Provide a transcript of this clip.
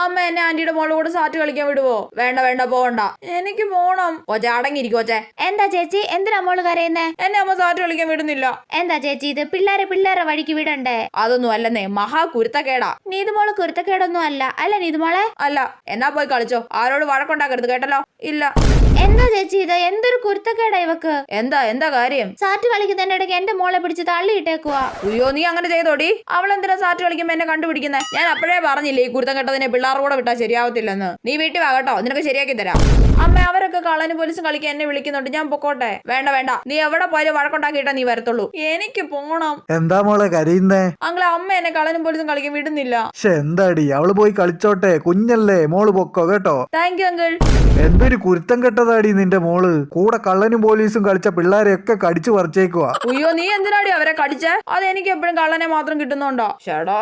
അമ്മ എന്നെ ആന്റിയുടെ മോളുടെ കൂടെ സാറ്റ് കളിക്കാൻ വിടുവോ? വേണ്ട വേണ്ട പോവണ്ട, എനിക്ക് പോണം. കൊച്ചെ അടങ്ങിയിരിക്കും കൊച്ചെ. എന്താ ചേച്ചി, എന്തിനാ മോള് കരയുന്നേ? എന്നെ അമ്മ സാറ്റ് കളിക്കാൻ വിടുന്നില്ല. എന്താ ചേച്ചി ഇത്, പിള്ളേരെ വഴിക്ക് വിടണ്ടേ? അതൊന്നും അല്ലെന്നേ, മഹാ കുരുത്തക്കേടാ. നീതുമോള് കുരുത്തക്കേടൊന്നും അല്ല നീതുമോളെ? അല്ല. എന്നാ പോയി കളിച്ചോ, ആരോട് വഴക്കുണ്ടാക്കരുത് കേട്ടല്ലോ. ഇല്ല. എന്താ ചേച്ചി ഇത്, എന്തൊരു കുരുത്തക്കേടാ ഇവക്ക്? എന്താ കാര്യം? സാറ്റ് കളിക്കുന്നതിന്റെ ഇടയ്ക്ക് എന്റെ മോളെ പിടിച്ച് തള്ളിയിട്ടേക്കുവാ. അയ്യോ, നീ അങ്ങനെ ചെയ്തോടി. അവളെന്തിനാ സാറ്റ് കളിക്കുമ്പോ എന്നെ കണ്ടുപിടിക്കുന്നേ? ഞാൻ അപ്പോഴേ പറഞ്ഞില്ലേ ഈ കുരുത്തം കെട്ടതിനെ പിള്ളേർ കൂടെ വിട്ടാ ശരിയാവത്തില്ലെന്ന്. നീ വീട്ടിൽ വാ കേട്ടോ, നിനക്ക് ശരിയാക്കി തരാം. അമ്മ അവരൊക്കെ കള്ളനും പോലീസും കളിക്കാൻ എന്നെ വിളിക്കുന്നുണ്ട്, ഞാൻ പൊക്കോട്ടെ? വേണ്ട, നീ എവിടെ പോയാലും വഴക്കുണ്ടാക്കിയിട്ടാ നീ വരത്തുള്ളൂ. എനിക്ക് പോണം. എന്താ മോളെ കരയുന്നേ? അങ്ങളെ അമ്മ എന്നെ കള്ളനും പോലീസും കളിക്കാൻ വിടുന്നില്ല. എന്താടി, അവള് പോയി കളിച്ചോട്ടെ, കുഞ്ഞല്ലേ, മോള് പൊക്കോ കേട്ടോ. Thank you uncle. എന്തൊരു കുരുത്തം കെട്ടതാടി നിന്റെ മോള്. കൂടെ കള്ളനും പോലീസും കളിച്ച പിള്ളേരെയൊക്കെ കടിച്ചു പറിച്ചേക്കുവാ. അയ്യോ, നീ എന്തിനാടി അവരെ കടിച്ചേ? അത് എനിക്ക് എപ്പോഴും കള്ളനെ മാത്രം കിട്ടുന്നുണ്ടോ? ചേടാ.